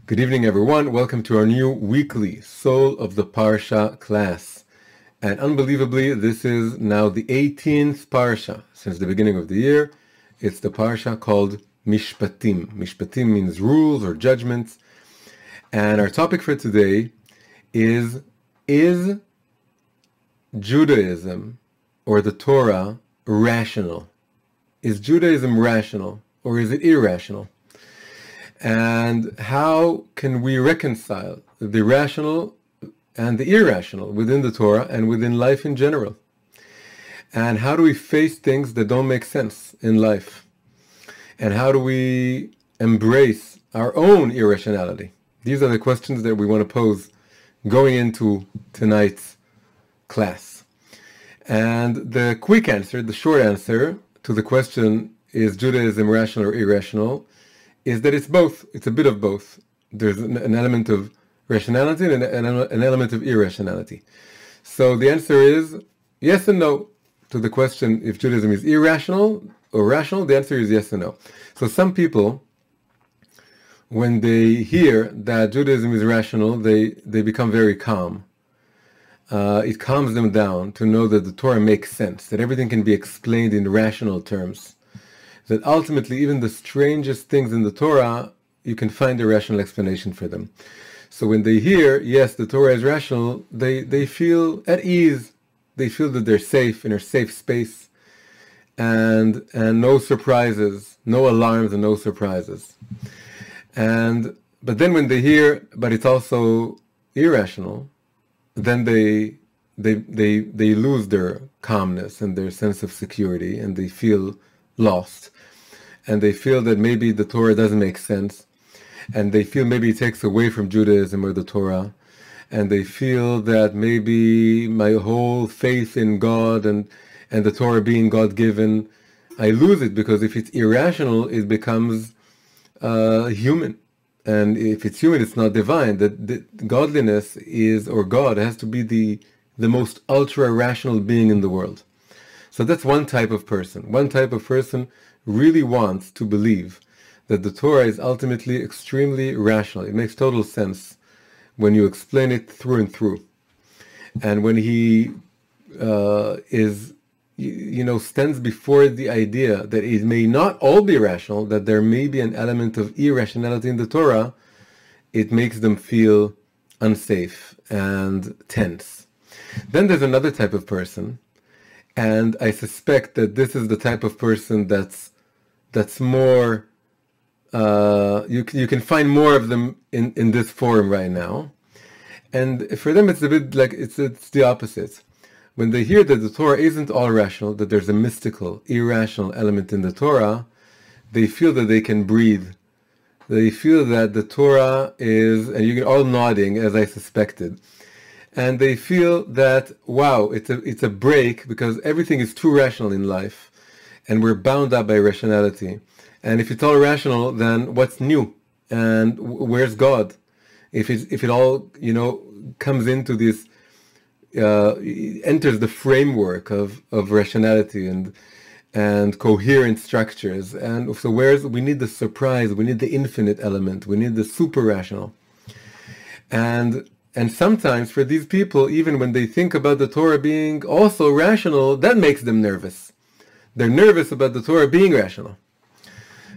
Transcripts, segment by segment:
Good evening, everyone. Welcome to our new weekly Soul of the Parsha class. And unbelievably, this is now the 18th Parsha since the beginning of the year. It's the Parsha called Mishpatim. Mishpatim means rules or judgments. And our topic for today is Judaism or the Torah rational? Is Judaism rational or is it irrational? And how can we reconcile the rational and the irrational within the Torah and within life in general? And how do we face things that don't make sense in life? And how do we embrace our own irrationality? These are the questions that we want to pose going into tonight's class. And the quick answer, the short answer to the question, is Judaism rational or irrational, is that it's both. It's a bit of both. There's an element of rationality and an element of irrationality. So the answer is yes and no to the question if Judaism is irrational or rational. The answer is yes and no. So some people, when they hear that Judaism is rational, they become very calm. It calms them down to know that the Torah makes sense, that everything can be explained in rational terms. That ultimately even the strangest things in the Torah, you can find a rational explanation for them. So when they hear, yes, the Torah is rational, they feel at ease. They feel that they're safe, in a safe space, and no surprises, no alarms and no surprises. But then when they hear, but it's also irrational, then they lose their calmness and their sense of security, and they feel lost. And they feel that maybe the Torah doesn't make sense, and they feel maybe it takes away from Judaism or the Torah, and they feel that maybe my whole faith in God and the Torah being God-given, I lose it, because if it's irrational, it becomes human. And if it's human, it's not divine. That godliness is, or God has to be the most ultra-rational being in the world. So that's one type of person. One type of person really wants to believe that the Torah is ultimately extremely rational. It makes total sense when you explain it through and through. And when he stands before the idea that it may not all be rational, that there may be an element of irrationality in the Torah, it makes them feel unsafe and tense. Then there's another type of person, and I suspect that this is the type of person that's more, you can find more of them in this forum right now. And for them it's a bit like, it's the opposite. When they hear that the Torah isn't all rational, that there's a mystical, irrational element in the Torah, they feel that they can breathe. They feel that the Torah is, and you're all nodding as I suspected, and they feel that, wow, it's a break, because everything is too rational in life, and we're bound up by rationality. And if it's all rational, then what's new? And where's God? If it all, comes into this, enters the framework of rationality and coherent structures. And so we need the surprise, we need the infinite element, we need the super rational. And sometimes for these people, even when they think about the Torah being also rational, that makes them nervous. They're nervous about the Torah being rational.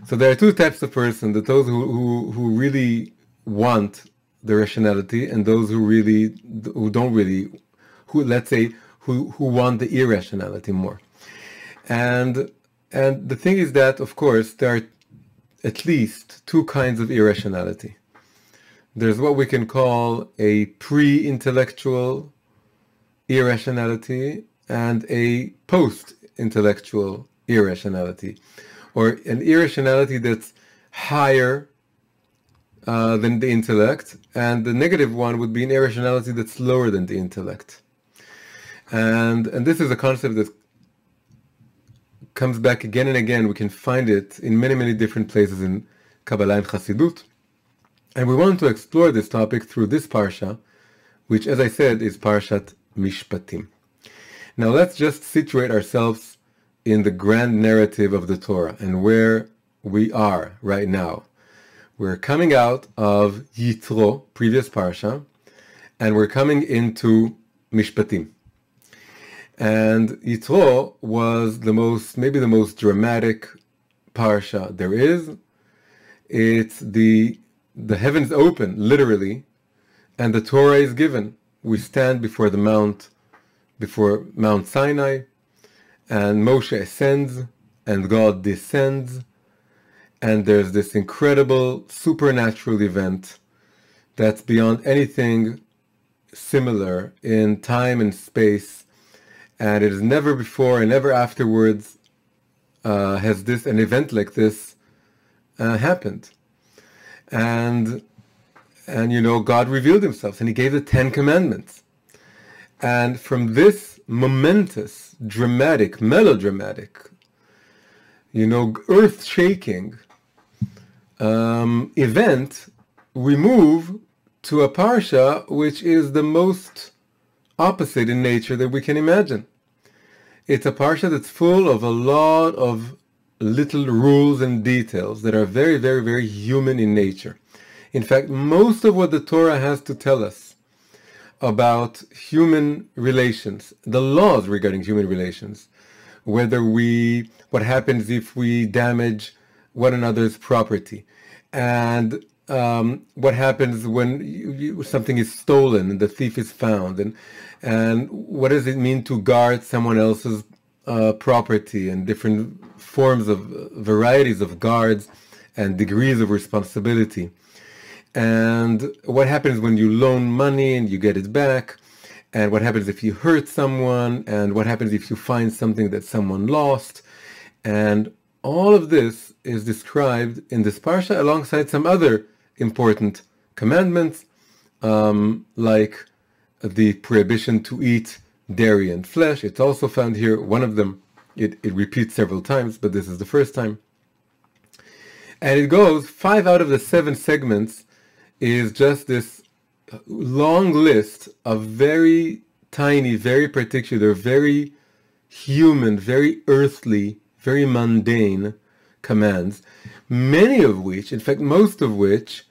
So there are two types of person: those who really want the rationality, and those who want the irrationality more. And the thing is that, of course, there are at least two kinds of irrationality. There's what we can call a pre-intellectual irrationality and a post-intellectual irrationality, or an irrationality that's higher than the intellect, and the negative one would be an irrationality that's lower than the intellect. And this is a concept that comes back again and again. We can find it in many, many different places in Kabbalah and Chassidut. And we want to explore this topic through this parsha, which, as I said, is Parshat Mishpatim. Now let's just situate ourselves in the grand narrative of the Torah and where we are right now. We're coming out of Yitro, previous parsha, and we're coming into Mishpatim. And Yitro was maybe the most dramatic parsha there is. It's the heavens open, literally, and the Torah is given. We stand before Mount Sinai, and Moshe ascends, and God descends, and there's this incredible supernatural event that's beyond anything similar in time and space, and it is never before and never afterwards has an event like this happened. And God revealed himself, and he gave the 10 commandments. And from this momentous, dramatic, melodramatic, earth-shaking event, we move to a parsha which is the most opposite in nature that we can imagine. It's a parsha that's full of a lot of little rules and details that are very, very, very human in nature. In fact, most of what the Torah has to tell us about human relations, the laws regarding human relations, what happens if we damage one another's property, and what happens when something is stolen and the thief is found, and what does it mean to guard someone else's property, and different varieties of guards and degrees of responsibility. And what happens when you loan money and you get it back, and what happens if you hurt someone, and what happens if you find something that someone lost. And all of this is described in this parsha alongside some other important commandments, like the prohibition to eat dairy and flesh. It's also found here. One of them, it repeats several times, but this is the first time. And it goes, 5 out of the 7 segments is just this long list of very tiny, very particular, very human, very earthly, very mundane commands, many of which, in fact most of which,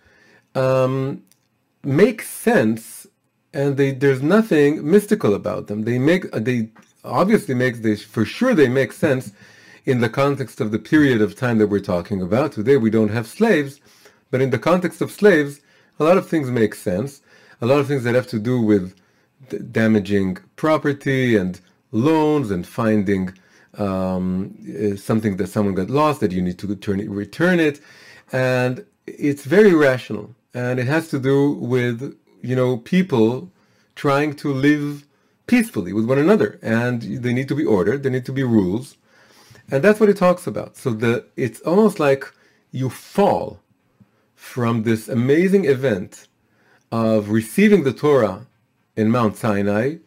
make sense, and there's nothing mystical about them. They for sure make sense in the context of the period of time that we're talking about. Today we don't have slaves, but in the context of slaves, a lot of things make sense. A lot of things that have to do with damaging property and loans and finding something that someone got lost, that you need to return it. And it's very rational. And it has to do with, people trying to live peacefully with one another. And they need to be ordered, there need to be rules. And that's what it talks about. So it's almost like you fall from this amazing event of receiving the Torah in Mount Sinai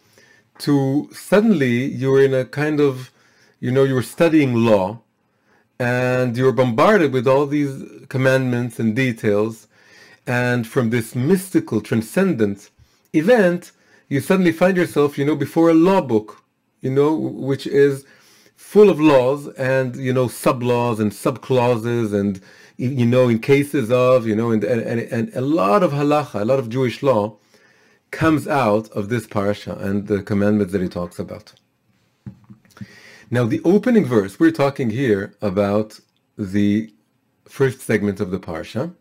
to suddenly you're in a kind of, you were studying law, and you're bombarded with all these commandments and details, and from this mystical, transcendent event, you suddenly find yourself, before a law book, which is full of laws and, sub-laws and sub-clauses, and, in cases of, and a lot of halacha, a lot of Jewish law comes out of this parsha and the commandments that he talks about. Now, the opening verse, we're talking here about the first segment of the parsha,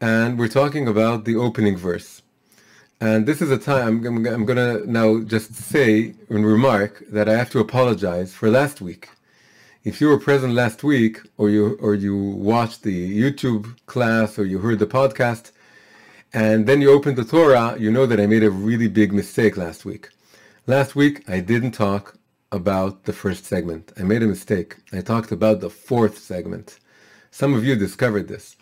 and we're talking about the opening verse. And this is a time, I'm going to now just say and remark that I have to apologize for last week. If you were present last week, or you watched the YouTube class, or you heard the podcast, and then you opened the Torah, you know that I made a really big mistake last week. Last week, I didn't talk about the first segment. I made a mistake. I talked about the fourth segment. Some of you discovered this.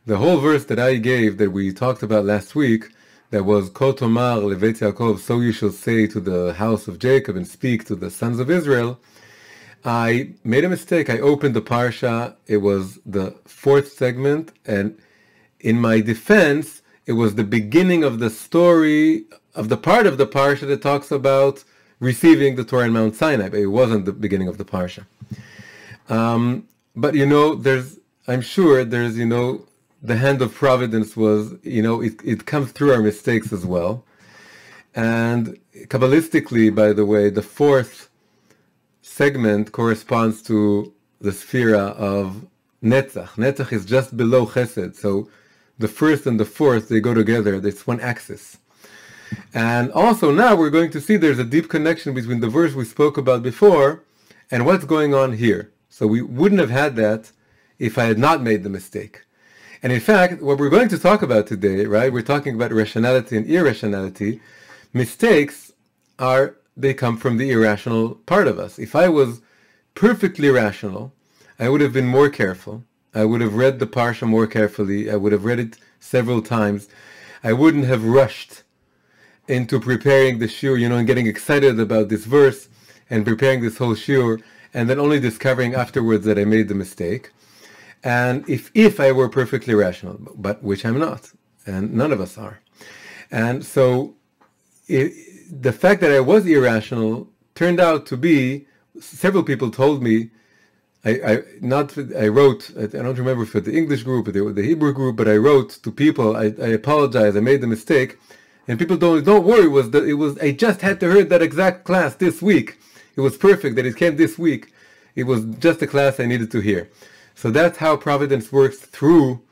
The whole verse that I gave, that we talked about last week, that was Ko tomar levet Yaakov, so you shall say to the house of Jacob, and speak to the sons of Israel. I made a mistake. I opened the parsha. It was the fourth segment, and in my defense, it was the beginning of the story, of the part of the parsha that talks about receiving the Torah in Mount Sinai, but it wasn't the beginning of the parsha. But I'm sure there's, the hand of providence was, it comes through our mistakes as well. And Kabbalistically, by the way, the fourth segment corresponds to the sphera of Netzach. Netzach is just below Chesed, so the first and the fourth, they go together. It's one axis. And also now we're going to see there's a deep connection between the verse we spoke about before and what's going on here. So we wouldn't have had that if I had not made the mistake. And in fact, what we're going to talk about today, right, we're talking about rationality and irrationality. Mistakes they come from the irrational part of us. If I was perfectly rational, I would have been more careful. I would have read the Parsha more carefully. I would have read it several times. I wouldn't have rushed into preparing the shiur, and getting excited about this verse and preparing this whole shiur, and then only discovering afterwards that I made the mistake. And if I were perfectly rational, but which I'm not, and none of us are. And so the fact that I was irrational turned out to be, several people told me, I wrote, I don't remember if it was the English group or the Hebrew group, but I wrote to people, I apologize, I made the mistake. And people don't worry, I just had to hear that exact class this week. It was perfect that it came this week. It was just a class I needed to hear. So that's how providence works, through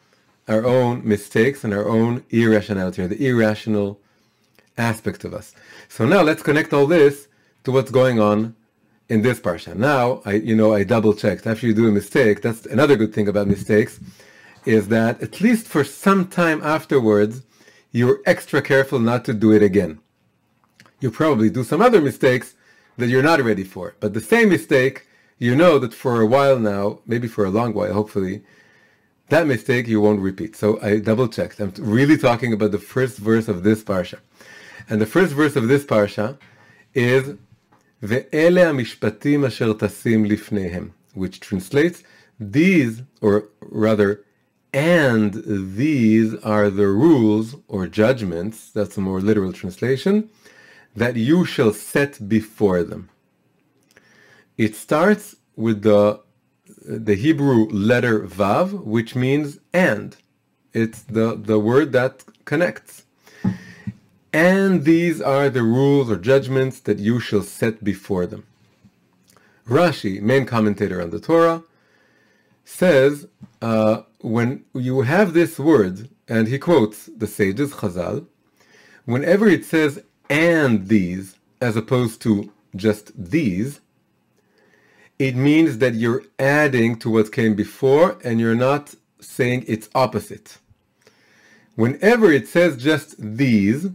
our own mistakes and our own irrationality, or the irrational aspect of us. So now let's connect all this to what's going on in this parsha. Now, I double checked. After you do a mistake, that's another good thing about mistakes, is that at least for some time afterwards, you're extra careful not to do it again. You probably do some other mistakes that you're not ready for. But the same mistake, that for a while now, maybe for a long while, hopefully, that mistake you won't repeat. So I double checked. I'm really talking about the first verse of this parsha. And the first verse of this parsha is Ve'ele mishpatim asher tasim lifneihem, which translates, these, or rather, and these are the rules or judgments, that's a more literal translation, that you shall set before them. It starts with the Hebrew letter Vav, which means and. It's the word that connects. And these are the rules or judgments that you shall set before them. Rashi, main commentator on the Torah, says, when you have this word, and he quotes the sages, Chazal, whenever it says and these, as opposed to just these, it means that you're adding to what came before, and you're not saying its opposite. Whenever it says just these,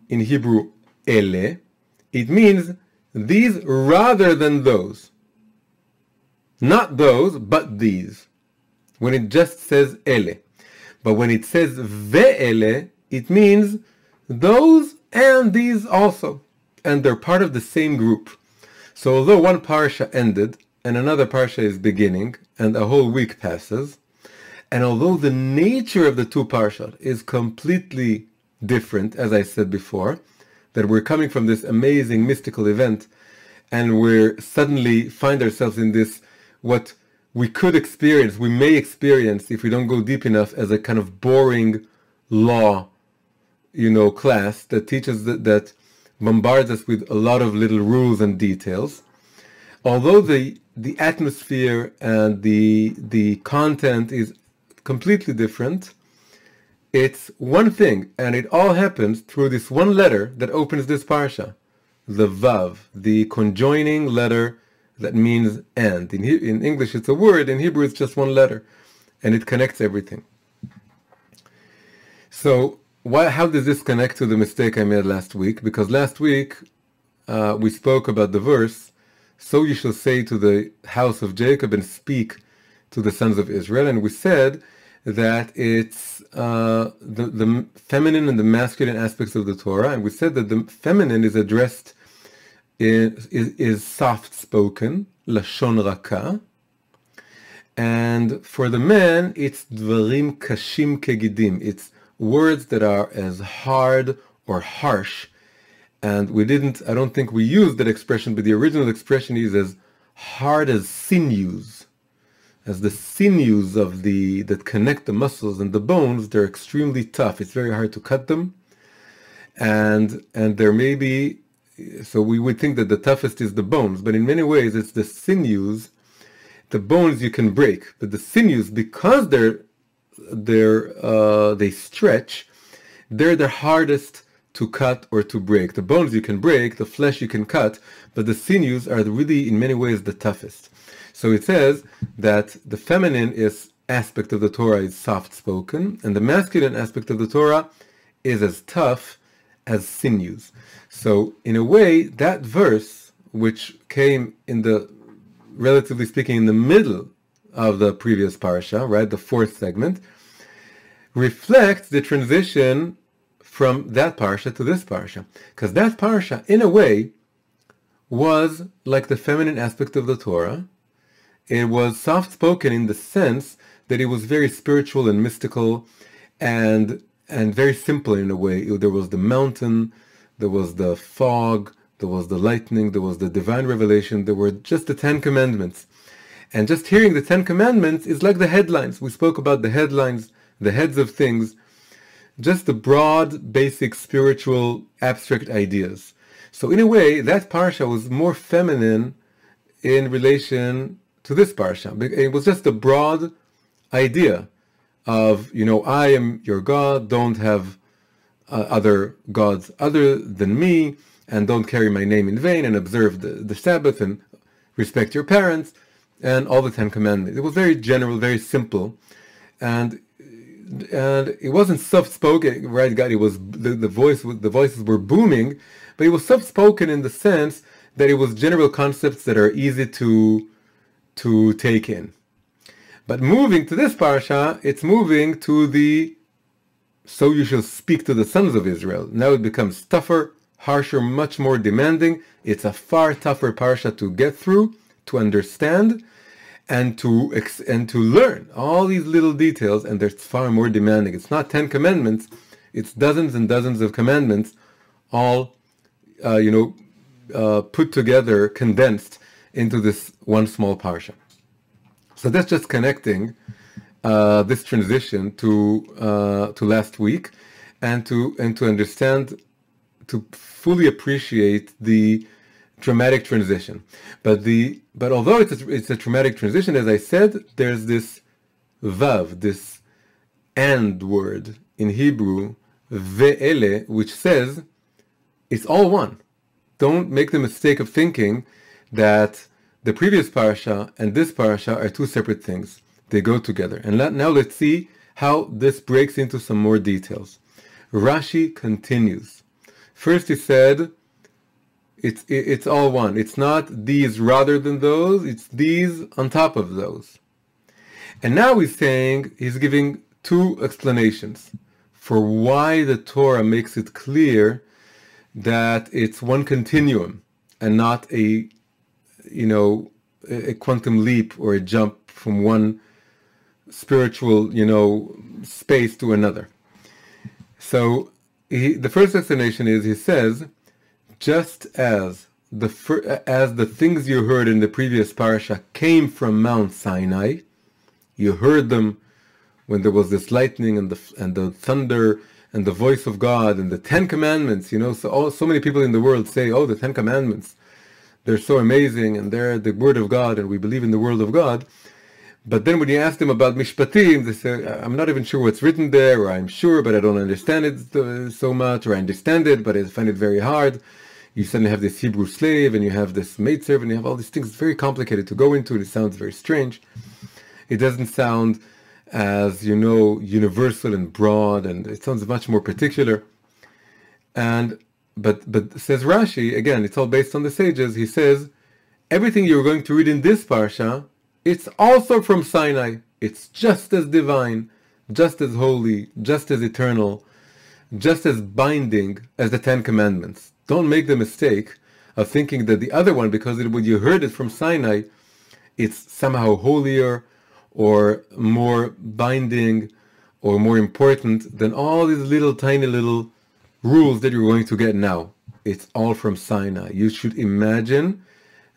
in Hebrew, ele, it means these rather than those. Not those, but these. When it just says ele. But when it says ve'ele, it means those and these also. And they're part of the same group. So although one parsha ended, and another parsha is beginning, and a whole week passes, and although the nature of the two parshas is completely different, as I said before, that we're coming from this amazing mystical event, and we're suddenly find ourselves in this, what we could experience, we may experience, if we don't go deep enough, as a kind of boring law, class that teaches that bombards us with a lot of little rules and details. Although the atmosphere and the content is completely different, it's one thing, and it all happens through this one letter that opens this parsha, the Vav, the conjoining letter that means and. In English it's a word, in Hebrew it's just one letter, and it connects everything. So how does this connect to the mistake I made last week? Because last week we spoke about the verse, so you shall say to the house of Jacob and speak to the sons of Israel, and we said that it's the feminine and the masculine aspects of the Torah, and we said that the feminine is addressed, is soft-spoken, lashon raka, and for the man it's dvarim kashim kegidim, it's words that are as hard or harsh, and I don't think we used that expression, but the original expression is as hard as sinews. as the sinews of that connect the muscles and the bones, they're extremely tough. It's very hard to cut them. And there may be, so we would think that the toughest is the bones, but in many ways it's the sinews. The bones you can break, but the sinews, because they stretch, they're the hardest to cut or to break. The bones you can break, the flesh you can cut, but the sinews are really, in many ways, the toughest. So it says that the feminine aspect of the Torah is soft-spoken, and the masculine aspect of the Torah is as tough as sinews. So in a way, that verse, which came in the, relatively speaking, in the middle of the previous parasha, right, the fourth segment, reflects the transition from that parasha to this parasha. Because that parasha, in a way, was like the feminine aspect of the Torah. It was soft-spoken in the sense that it was very spiritual and mystical and very simple in a way. There was the mountain, there was the fog, there was the lightning, there was the divine revelation, there were just the 10 commandments. And just hearing the 10 commandments is like the headlines. We spoke about the headlines, the heads of things, just the broad, basic, spiritual, abstract ideas. So in a way, that parsha was more feminine in relation to this parsha. It was just a broad idea of, I am your God, don't have other gods other than me, and don't carry my name in vain, and observe the Sabbath, and respect your parents, and all the 10 commandments. It was very general, very simple, and it wasn't soft-spoken, right? God, it was the voices were booming, but it was soft-spoken in the sense that it was general concepts that are easy to take in. But moving to this parasha, it's moving to so you shall speak to the sons of Israel. Now it becomes tougher, harsher, much more demanding. It's a far tougher parasha to get through, to understand, and to learn all these little details, and they're far more demanding. It's not 10 commandments, it's dozens and dozens of commandments, all put together, condensed into this one small parsha. So that's just connecting this transition to last week, and to understand, to fully appreciate the dramatic transition. But although it's a dramatic transition, as I said, there's this vav, this and word in Hebrew, ve'ele, which says it's all one. Don't make the mistake of thinking that the previous parasha and this parasha are two separate things. They go together. And now let's see how this breaks into some more details. Rashi continues. First he said, it's all one. It's not these rather than those, it's these on top of those. And now he's giving two explanations for why the Torah makes it clear that it's one continuum and not a quantum leap or a jump from one spiritual, space to another. So the first explanation is, he says, just as the things you heard in the previous parasha came from Mount Sinai, you heard them when there was this lightning and the thunder and the voice of God and the 10 commandments. So many people in the world say, oh, the 10 commandments, they're so amazing and they're the word of God and we believe in the word of God. But then when you ask them about Mishpatim, they say, I'm not even sure what's written there, or I'm sure, but I don't understand it so much, or I understand it, but I find it very hard. You suddenly have this Hebrew slave, and you have this maidservant, you have all these things. It's very complicated to go into. It sounds very strange. It doesn't sound as, universal and broad, and it sounds much more particular. But says Rashi, again, it's all based on the sages. He says, everything you're going to read in this parsha, it's also from Sinai. It's just as divine, just as holy, just as eternal, just as binding as the 10 commandments. Don't make the mistake of thinking that the other one, because when you heard it from Sinai, it's somehow holier or more binding or more important than all these tiny little rules that you're going to get now. It's all from Sinai. You should imagine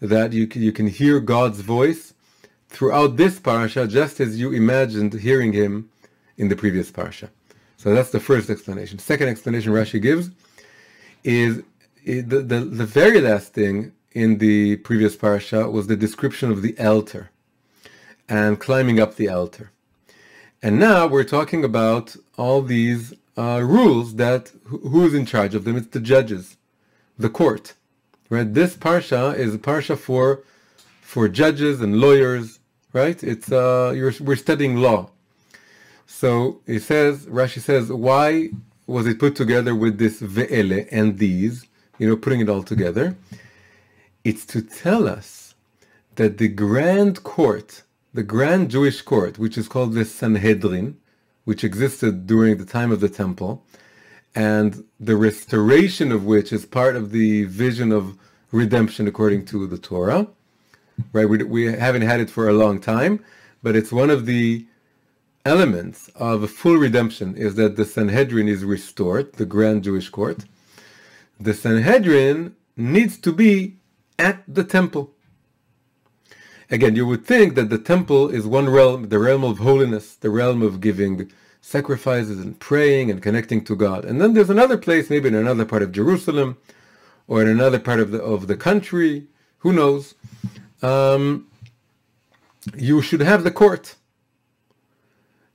that you can hear God's voice throughout this parsha, just as you imagined hearing him in the previous parsha. So that's the first explanation. Second explanation Rashi gives is the very last thing in the previous parsha was the description of the altar and climbing up the altar. And now we're talking about all these rules that who's in charge of them? It's the judges, the court. Right? This parsha is a parsha for judges and lawyers. Right? It's we're studying law. So it says, Rashi says, why was it put together with this ve'ele and these? Putting it all together. It's to tell us that the grand court, the grand Jewish court, which is called the Sanhedrin, which existed during the time of the temple, and the restoration of which is part of the vision of redemption according to the Torah. Right? We haven't had it for a long time, but it's one of the elements of a full redemption is that the Sanhedrin is restored, the grand Jewish court. The Sanhedrin needs to be at the temple. Again, you would think that the temple is one realm, the realm of holiness, the realm of giving sacrifices and praying and connecting to God. And then there's another place, maybe in another part of Jerusalem, or in another part of the country, who knows. You should have the court.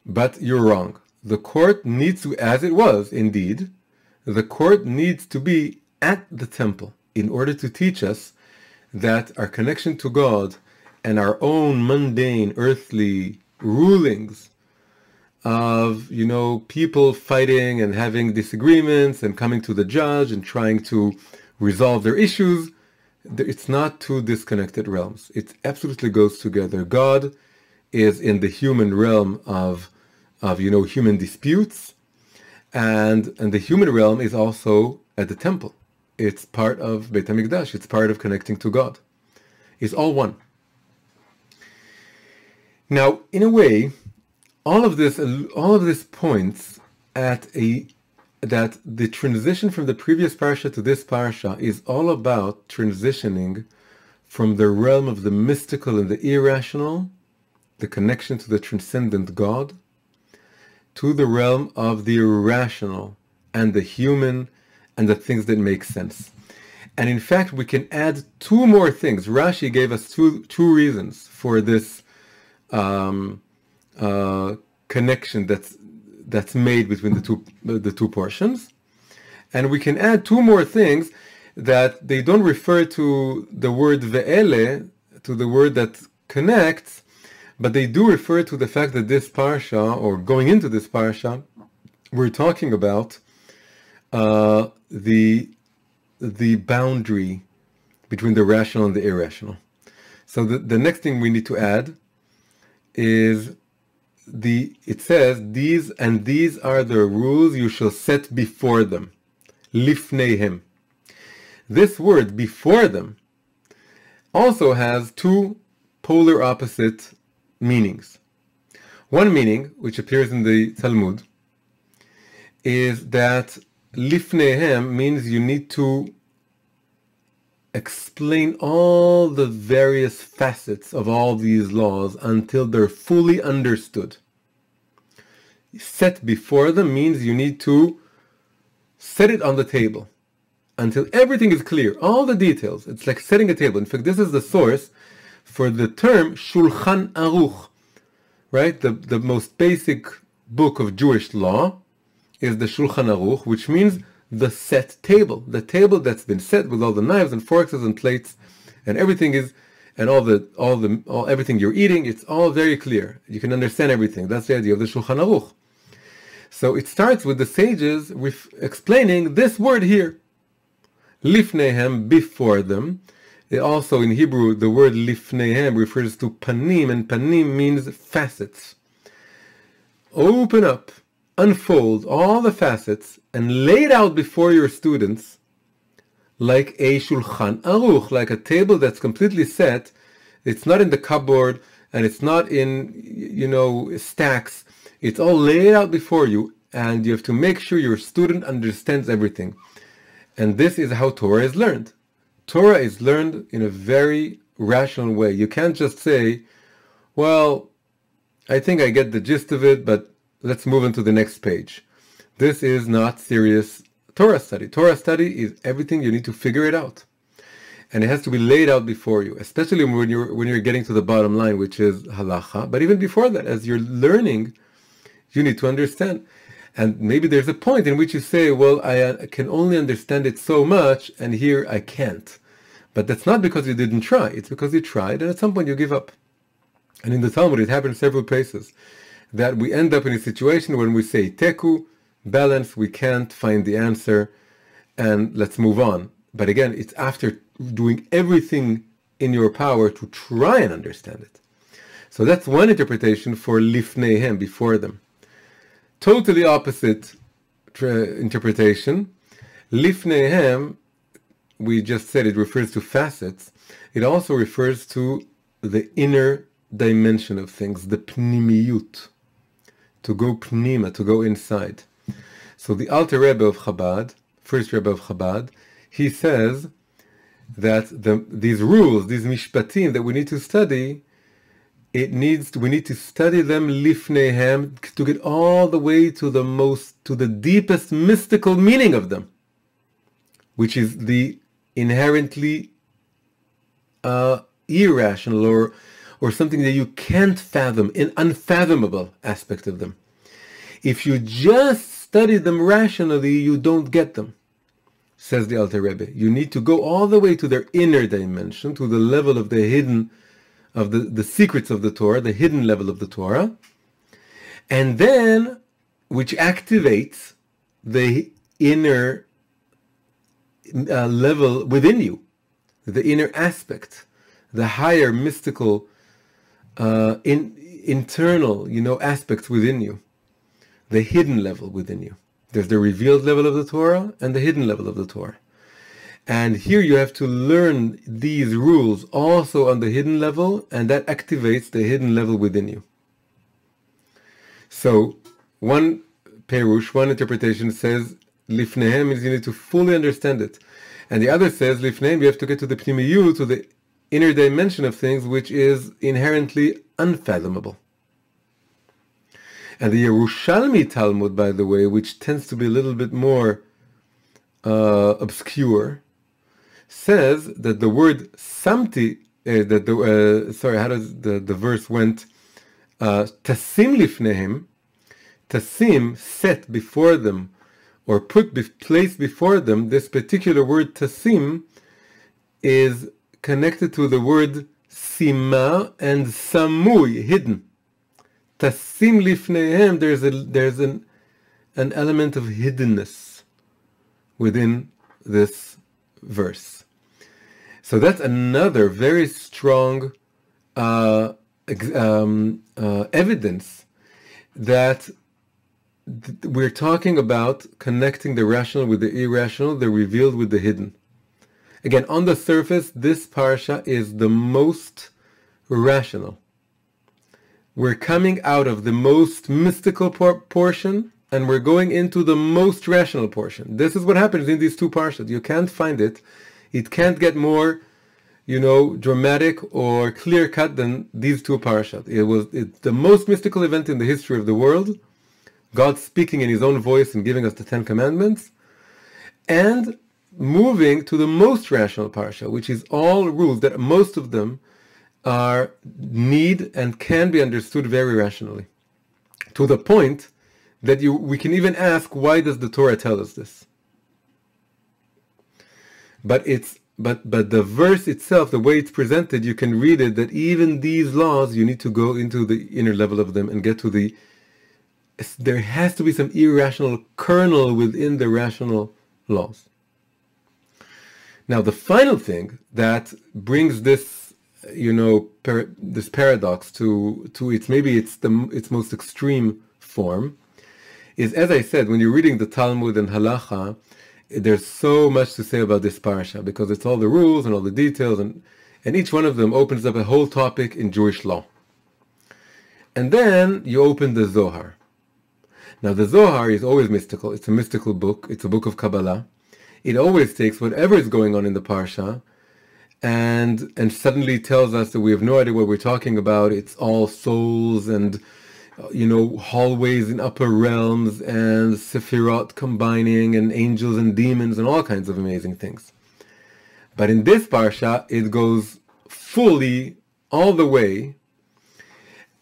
But you're wrong. The court needs to, as it was indeed, the court needs to be at the temple in order to teach us that our connection to God and our own mundane earthly rulings of, people fighting and having disagreements and coming to the judge and trying to resolve their issues, it's not two disconnected realms. It absolutely goes together. God is in the human realm of human disputes, and the human realm is also at the temple. It's part of Beit HaMikdash. It's part of connecting to God. It's all one. Now, in a way, all of this points at that the transition from the previous parsha to this parsha is all about transitioning from the realm of the mystical and the irrational, the connection to the transcendent God, to the realm of the irrational and the human and the things that make sense. And in fact, we can add two more things. Rashi gave us two reasons for this connection that's made between the two portions. And we can add two more things that they don't refer to the word ve'ele, to the word that connects, but they do refer to the fact that this parsha, or going into this parsha, we're talking about the boundary between the rational and the irrational. So the next thing we need to add is it says, these are the rules you shall set before them. Lifneihem. This word, before them, also has two polar opposite meanings. One meaning, which appears in the Talmud, is that lifneihem means you need to explain all the various facets of all these laws until they're fully understood. Set before them means you need to set it on the table until everything is clear, all the details. It's like setting a table. In fact, this is the source for the term Shulchan Aruch, right? The most basic book of Jewish law is the Shulchan Aruch, which means the set table, the table that's been set with all the knives and forks and plates, and everything is, and everything you're eating. It's all very clear. You can understand everything. That's the idea of the Shulchan Aruch. So it starts with the sages with explaining this word here, lifneihem, before them. Also in Hebrew, the word lifneihem refers to panim, and panim means facets. Open up, unfold all the facets, and lay it out before your students like a shulchan aruch, like a table that's completely set. It's not in the cupboard, and it's not in, stacks. It's all laid out before you, and you have to make sure your student understands everything. And this is how Torah is learned. Torah is learned in a very rational way. You can't just say, well, I think I get the gist of it, but let's move on to the next page. This is not serious Torah study. Torah study is everything you need to figure it out. And it has to be laid out before you, especially when you're getting to the bottom line, which is halacha. But even before that, as you're learning, you need to understand. And maybe there's a point in which you say, well, I can only understand it so much, and here I can't. But that's not because you didn't try. It's because you tried, and at some point you give up. And in the Talmud, it happens several places, that we end up in a situation when we say teku, balance, we can't find the answer, and let's move on. But again, it's after doing everything in your power to try and understand it. So that's one interpretation for lifneihem, before them. Totally opposite interpretation. Lifneihem, we just said it refers to facets. It also refers to the inner dimension of things, the pnimiyut, to go pnima, to go inside. So the Alter Rebbe of Chabad, first Rebbe of Chabad, he says that these rules, these Mishpatim that we need to study, we need to study them lifneihem, to get all the way to the deepest mystical meaning of them, which is the inherently irrational or something that you can't fathom, an unfathomable aspect of them. If you just study them rationally, you don't get them, says the Alter Rebbe. You need to go all the way to their inner dimension, to the level of the hidden, of the secrets of the Torah, the hidden level of the Torah, and then, which activates the inner level within you, the inner aspect, the higher mystical, internal, aspects within you, the hidden level within you. There's the revealed level of the Torah and the hidden level of the Torah. And here you have to learn these rules also on the hidden level, and that activates the hidden level within you. So one perush, one interpretation says lifneihem means you need to fully understand it. And the other says lifneihem, you have to get to the pnimiyut, to the inner dimension of things, which is inherently unfathomable. And the Yerushalmi Talmud, by the way, which tends to be a little bit more obscure, says that the word samti, how does the verse went? Tasim lifnehem, tasim, set before them, or place before them. This particular word tasim is connected to the word sima and samui, hidden. Tasim lifnehem, there's an element of hiddenness within this verse. So that's another very strong evidence that we're talking about connecting the rational with the irrational, the revealed with the hidden. Again, on the surface, this parsha is the most rational. We're coming out of the most mystical portion, and we're going into the most rational portion. This is what happens in these two parshas. You can't find it. It can't get more, dramatic or clear-cut than these two parashas. It's the most mystical event in the history of the world. God speaking in His own voice and giving us the Ten Commandments, and moving to the most rational parsha, which is all rules that most of them need and can be understood very rationally, to the point that we can even ask, why does the Torah tell us this? But the verse itself, the way it's presented, you can read it that even these laws, you need to go into the inner level of them and get to there has to be some irrational kernel within the rational laws. Now, the final thing that brings this, this paradox to its most extreme form is, as I said, when you're reading the Talmud and Halacha, there's so much to say about this parasha, because it's all the rules and all the details, and each one of them opens up a whole topic in Jewish law. And then you open the Zohar. Now, the Zohar is always mystical. It's a mystical book. It's a book of Kabbalah. It always takes whatever is going on in the parsha and suddenly tells us that we have no idea what we're talking about. It's all souls and hallways in upper realms and Sephirot combining and angels and demons and all kinds of amazing things. But in this parsha, it goes fully all the way,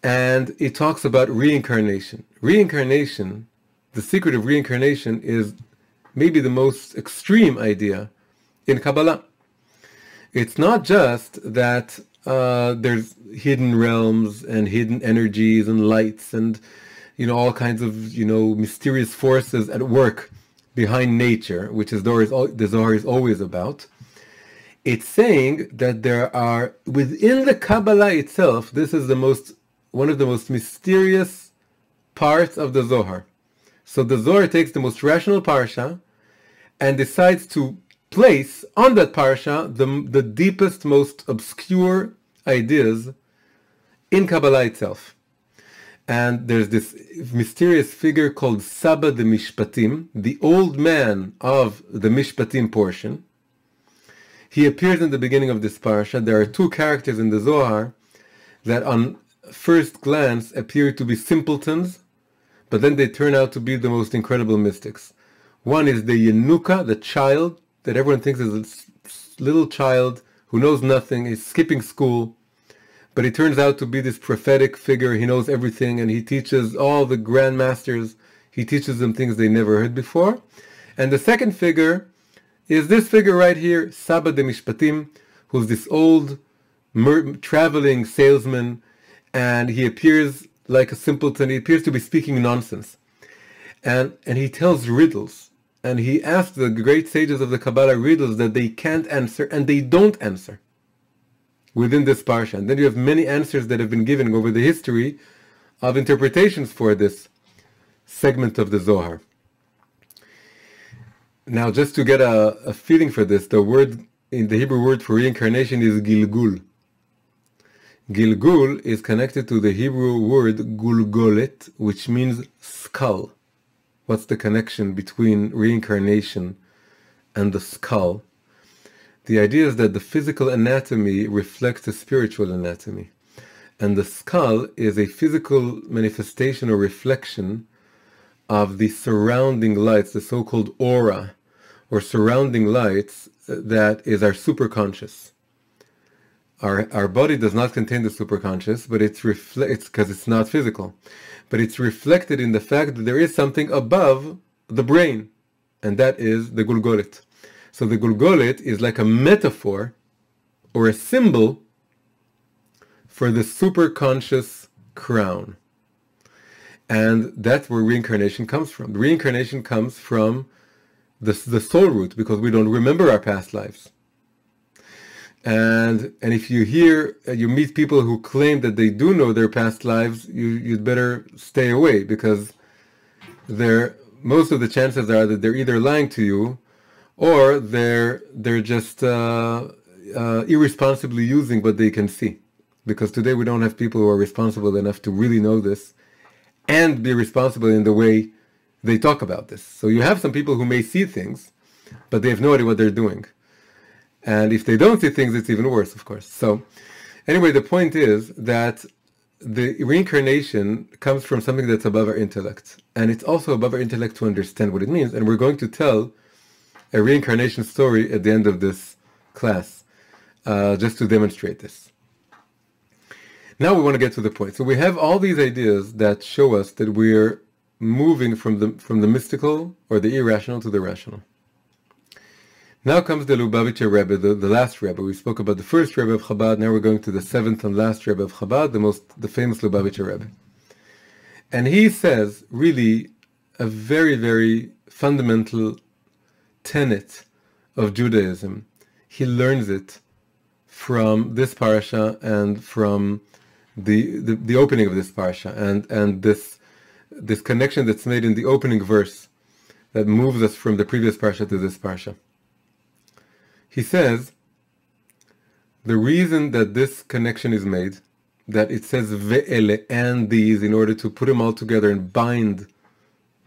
and it talks about reincarnation. Reincarnation, the secret of reincarnation, is maybe the most extreme idea in Kabbalah. It's not just that there's hidden realms and hidden energies and lights and all kinds of mysterious forces at work behind nature, which is the Zohar is always about. It's saying that there are within the Kabbalah itself. This is one of the most mysterious parts of the Zohar. So the Zohar takes the most rational parsha and decides to place on that parsha the deepest, most obscure ideas in Kabbalah itself. And there's this mysterious figure called Saba the Mishpatim, the old man of the Mishpatim portion. He appears in the beginning of this parsha. There are two characters in the Zohar that on first glance appear to be simpletons, but then they turn out to be the most incredible mystics. One is the Yenuka, the child, that everyone thinks is a little child who knows nothing, is skipping school, but he turns out to be this prophetic figure. He knows everything, and he teaches all the grandmasters, he teaches them things they never heard before. And the second figure is this figure right here, Saba de Mishpatim, who's this old traveling salesman, and he appears like a simpleton. He appears to be speaking nonsense. And he tells riddles. And he asks the great sages of the Kabbalah riddles that they can't answer, and they don't answer within this parsha. And then you have many answers that have been given over the history of interpretations for this segment of the Zohar. Now, just to get a feeling for this, the Hebrew word for reincarnation is Gilgul. Gilgul is connected to the Hebrew word Gulgolet, which means skull. What's the connection between reincarnation and the skull? The idea is that the physical anatomy reflects the spiritual anatomy. And the skull is a physical manifestation or reflection of the surrounding lights, the so-called aura, or surrounding lights, that is our superconscious. Our body does not contain the superconscious, but it's because it's not physical. But it's reflected in the fact that there is something above the brain, and that is the Gulgolet. So the Gulgolet is like a metaphor or a symbol for the superconscious crown. And that's where reincarnation comes from. Reincarnation comes from the soul root, because we don't remember our past lives. And if you meet people who claim that they do know their past lives, you'd better stay away, because most of the chances are that they're either lying to you, or they're just irresponsibly using what they can see. Because today we don't have people who are responsible enough to really know this and be responsible in the way they talk about this. So you have some people who may see things, but they have no idea what they're doing. And if they don't see things, it's even worse, of course. So anyway, the point is that the reincarnation comes from something that's above our intellect. And it's also above our intellect to understand what it means. And we're going to tell a reincarnation story at the end of this class, just to demonstrate this. Now we want to get to the point. So we have all these ideas that show us that we're moving from the mystical or the irrational to the rational. Now comes the Lubavitcher Rebbe, the last Rebbe. We spoke about the first Rebbe of Chabad. Now we're going to the seventh and last Rebbe of Chabad, the famous Lubavitcher Rebbe. And he says, really, a very, very fundamental tenet of Judaism. He learns it from this parasha and from the opening of this parasha, and this connection that's made in the opening verse that moves us from the previous parasha to this parasha. He says, the reason that this connection is made, that it says ve'ele, and these, in order to put them all together and bind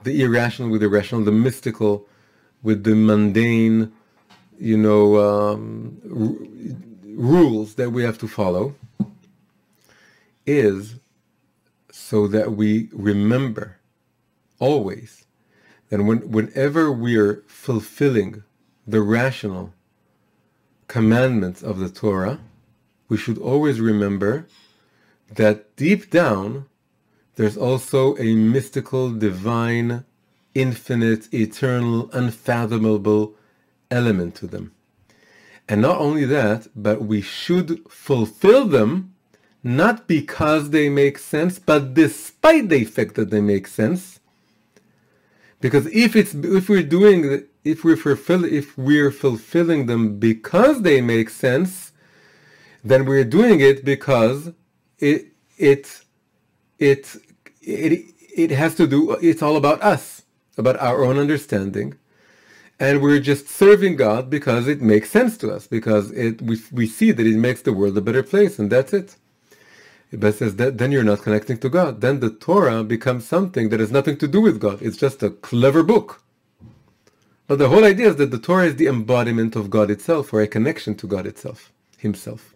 the irrational with the rational, the mystical with the mundane, rules that we have to follow is so that we remember always that whenever we're fulfilling the rational commandments of the Torah, we should always remember that deep down there's also a mystical, divine, infinite, eternal, unfathomable element to them. And not only that, but we should fulfill them not because they make sense, but despite the fact that they make sense. Because if we're fulfilling them because they make sense, then we're doing it because it has to do, it's all about us, about our own understanding. And we're just serving God because it makes sense to us, because we see that it makes the world a better place, and that's it. But says that then you're not connecting to God. Then the Torah becomes something that has nothing to do with God. It's just a clever book. But the whole idea is that the Torah is the embodiment of God itself, or a connection to God itself, Himself.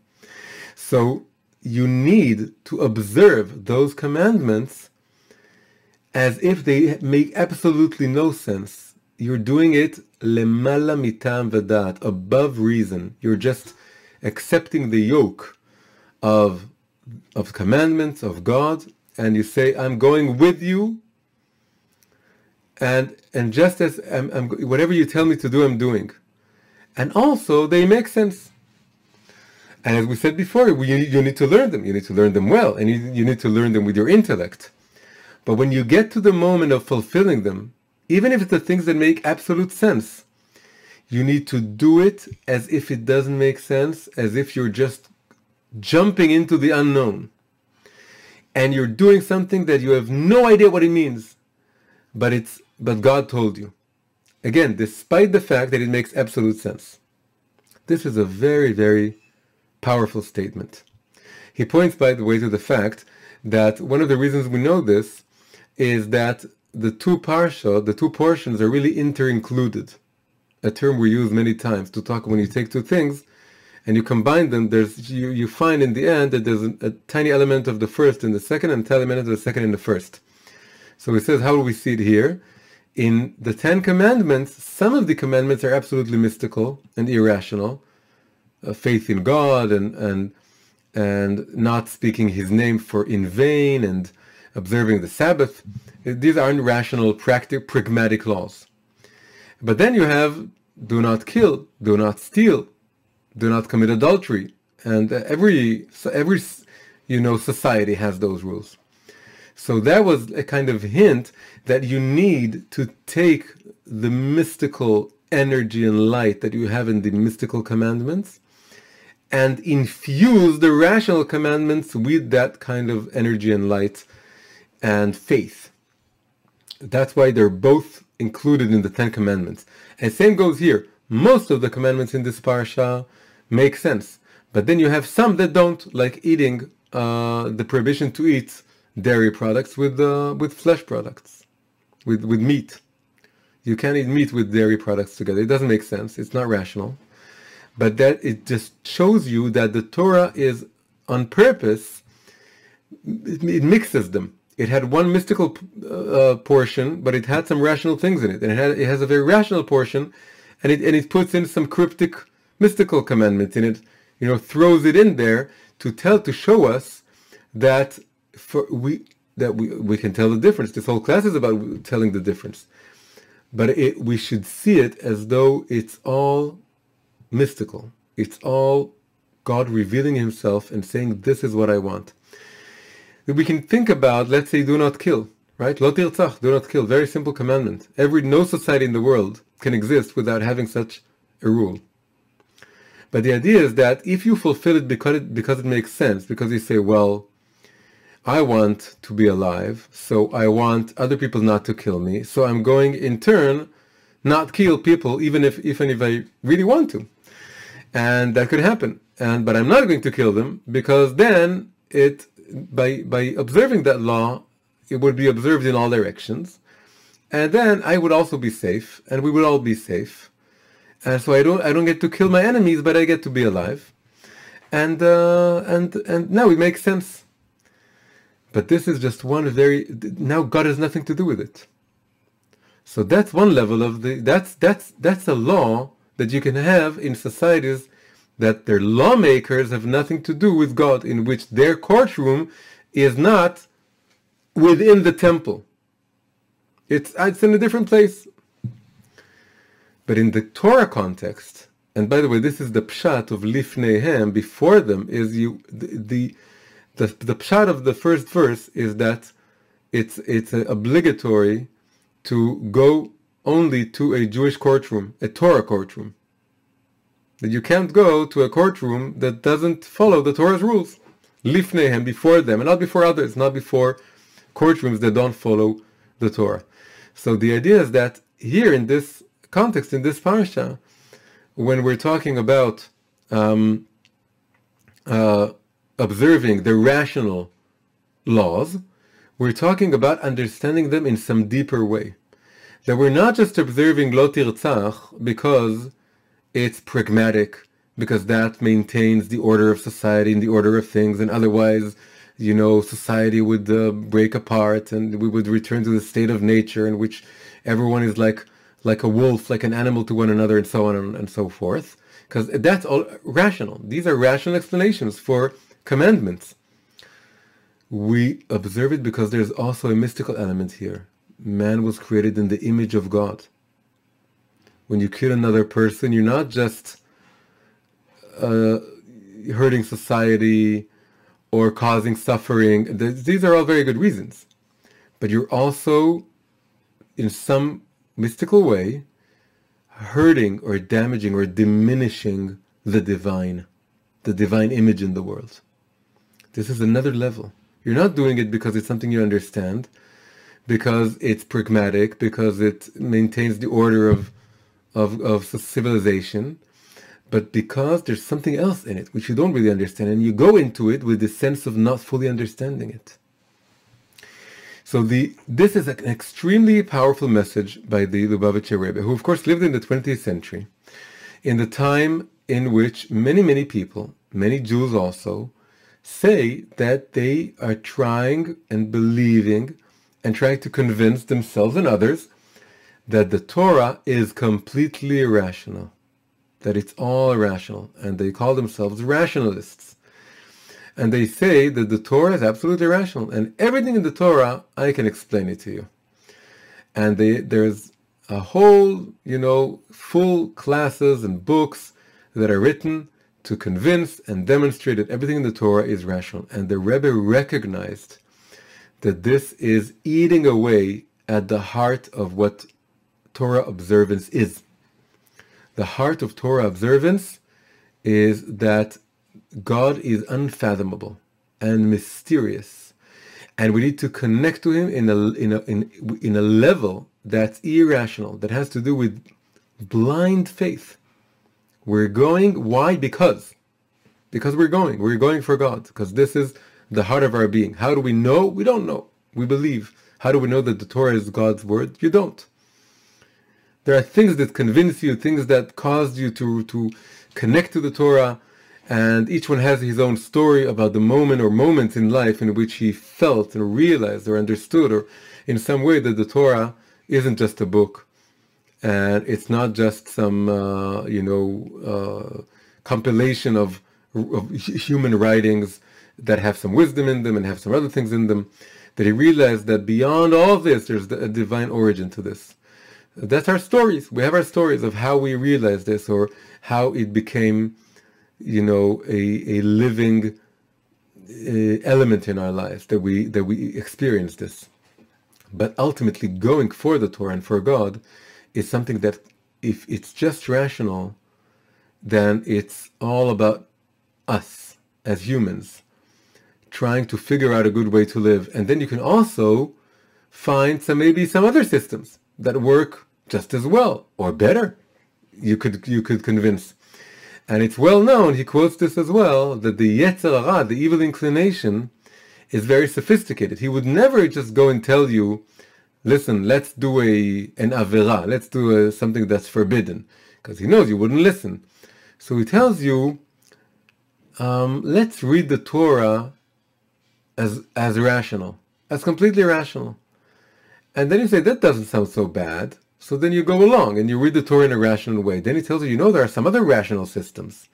So you need to observe those commandments as if they make absolutely no sense. You're doing it lemala mitam v'dat, above reason. You're just accepting the yoke of commandments of God, and you say, I'm going with you, and just as whatever you tell me to do, I'm doing. And also, they make sense. And as we said before, you need to learn them. You need to learn them well, and you need to learn them with your intellect. But when you get to the moment of fulfilling them, even if it's the things that make absolute sense, you need to do it as if it doesn't make sense, as if you're just jumping into the unknown. And you're doing something that you have no idea what it means. But God told you. Again, despite the fact that it makes absolute sense. This is a very, very powerful statement. He points, by the way, to the fact that one of the reasons we know this is that the two portions are really inter-included. A term we use many times to talk when you take two things and you combine them, you find in the end that there's a tiny element of the first in the second and a tiny element of the second in the first. So he says, how do we see it here? In the 10 commandments, some of the commandments are absolutely mystical and irrational. Faith in God and not speaking His name in vain and observing the Sabbath. These aren't rational, pragmatic laws. But then you have do not kill, do not steal, do not commit adultery, and every society has those rules. So that was a kind of hint that you need to take the mystical energy and light that you have in the mystical commandments and infuse the rational commandments with that kind of energy and light and faith. That's why they're both included in the 10 commandments. And same goes here. Most of the commandments in this parasha make sense. But then you have some that don't, like eating the prohibition to eat dairy products with flesh products, with meat. You can't eat meat with dairy products together. It doesn't make sense. It's not rational. But that it just shows you that the Torah is on purpose. It mixes them. It had one mystical portion, but it had some rational things in it. And it has a very rational portion, and it puts in some cryptic mystical commandments in it. Throws it in there to show us that we can tell the difference. This whole class is about telling the difference. But we should see it as though it's all mystical. It's all God revealing Himself and saying, this is what I want. We can think about, let's say, do not kill, right? Lo tirtzach, do not kill. Very simple commandment. No society in the world can exist without having such a rule. But the idea is that if you fulfill it because it makes sense, because you say, well, I want to be alive, so I want other people not to kill me, so I'm going in turn not kill people, even if I really want to. And that could happen. But I'm not going to kill them, because then by observing that law, it would be observed in all directions. And then I would also be safe, and we would all be safe. And so I don't get to kill my enemies, but I get to be alive. and now it makes sense. But this is just one now God has nothing to do with it. So that's one level of that's a law that you can have in societies that their lawmakers have nothing to do with God, in which their courtroom is not within the temple. It's in a different place. But in the Torah context, and by the way, this is the pshat of lifneihem, before them, is the pshat of the first verse is that it's obligatory to go only to a Jewish courtroom, a Torah courtroom. That you can't go to a courtroom that doesn't follow the Torah's rules. Lifneihem, before them, and not before others, not before courtrooms that don't follow the Torah. So the idea is that here in this context, in this parasha, when we're talking about observing the rational laws, we're talking about understanding them in some deeper way. That we're not just observing lo tirtzach because it's pragmatic, because that maintains the order of society and the order of things, and otherwise, society would break apart and we would return to the state of nature in which everyone is like a wolf, like an animal to one another, and so on and so forth. Because that's all rational. These are rational explanations for commandments. We observe it because there's also a mystical element here. Man was created in the image of God. When you kill another person, you're not just hurting society or causing suffering. These are all very good reasons. But you're also, in some mystical way, hurting or damaging or diminishing the divine image in the world. This is another level. You're not doing it because it's something you understand, because it's pragmatic, because it maintains the order of civilization, but because there's something else in it which you don't really understand, and you go into it with the sense of not fully understanding it. So this is an extremely powerful message by the Lubavitcher Rebbe, who of course lived in the 20th century, in the time in which many people, many Jews also, say that they are trying and believing and trying to convince themselves and others that the Torah is completely irrational, that it's all irrational, and they call themselves rationalists. And they say that the Torah is absolutely rational, and everything in the Torah, I can explain it to you. And there's a whole, full classes and books that are written to convince and demonstrate that everything in the Torah is rational. And the Rebbe recognized that this is eating away at the heart of what Torah observance is. The heart of Torah observance is that God is unfathomable and mysterious, and we need to connect to Him in a level that's irrational, that has to do with blind faith. We're going. Why? Because we're going for God, because this is the heart of our being. How do we know? We don't know. We believe. How do we know that the Torah is God's word? You don't. There are things that convince you, things that cause you to connect to the Torah, and each one has his own story about the moment or moments in life in which he felt and realized or understood, or in some way, that the Torah isn't just a book, and it's not just some compilation of human writings that have some wisdom in them and have some other things in them. That he realized that beyond all this, there's a divine origin to this. That's our stories. We have our stories of how we realized this, or how it became, a living element in our lives, that we experienced this. But ultimately, going for the Torah and for God is something that, if it's just rational, then it's all about us as humans trying to figure out a good way to live. And then you can also find maybe some other systems that work just as well or better. You could convince. And it's well known, he quotes this as well, that the Yetzer Hara, the evil inclination, is very sophisticated. He would never just go and tell you, listen, let's do an avera, let's do something that's forbidden, because he knows you wouldn't listen. So he tells you, let's read the Torah as rational, as completely rational. And then you say, that doesn't sound so bad. So then you go along and you read the Torah in a rational way. Then he tells you, there are some other rational systems.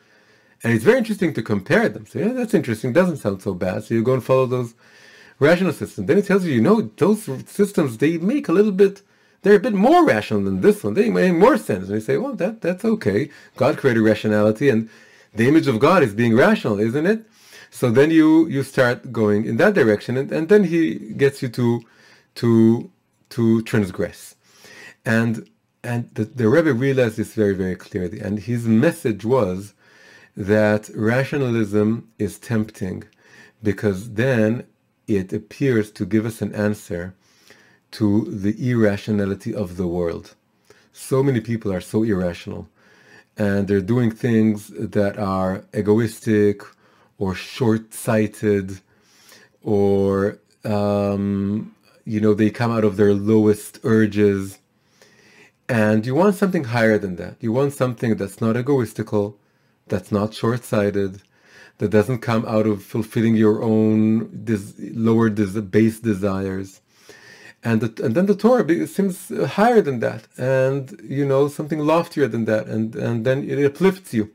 And it's very interesting to compare them. So yeah, that's interesting. Doesn't sound so bad. So you go and follow those rational systems. Then he tells you, those systems, they're a bit more rational than this one. They make more sense. And you say, well, that's okay. God created rationality, and the image of God is being rational, isn't it? So then you start going in that direction, and then he gets you to transgress. And the Rebbe realized this very, very clearly. And his message was that rationalism is tempting, because then it appears to give us an answer to the irrationality of the world. So many people are so irrational, and they're doing things that are egoistic or short-sighted, or they come out of their lowest urges. And you want something higher than that. You want something that's not egoistical, that's not short-sighted, that doesn't come out of fulfilling your own base desires. And then the Torah seems higher than that, and something loftier than that, and then it uplifts you.